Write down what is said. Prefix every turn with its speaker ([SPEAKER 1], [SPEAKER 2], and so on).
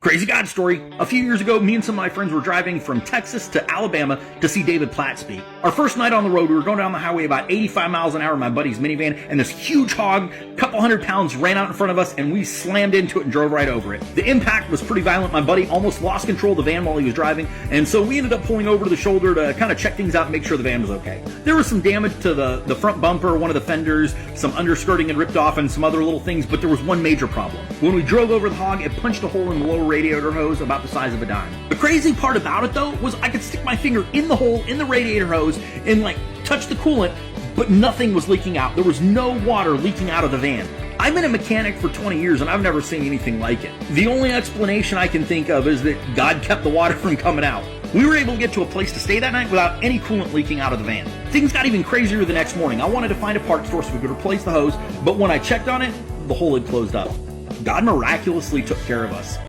[SPEAKER 1] Crazy God story. A few years ago, me and some of my friends were driving from Texas to Alabama to see David Platt speak. Our first night on the road, we were going down the highway about 85 miles an hour in my buddy's minivan, and this huge hog, couple hundred pounds, ran out in front of us, and we slammed into it and drove right over it. The impact was pretty violent. My buddy almost lost control of the van while he was driving, and so we ended up pulling over to the shoulder to kind of check things out and make sure the van was okay. There was some damage to the front bumper, one of the fenders, some underskirting had ripped off, and some other little things, but there was one major problem. When we drove over the hog, it punched a hole in the lower radiator hose about the size of a dime. The crazy part about it though was I could stick my finger in the hole in the radiator hose and touch the coolant, but nothing was leaking out. There was no water leaking out of the van. I've been a mechanic for 20 years and I've never seen anything like it. The only explanation I can think of is that God kept the water from coming out. We were able to get to a place to stay that night without any coolant leaking out of the van. Things got even crazier the next morning. I wanted to find a parts store so we could replace the hose, but when I checked on it, the hole had closed up. God miraculously took care of us.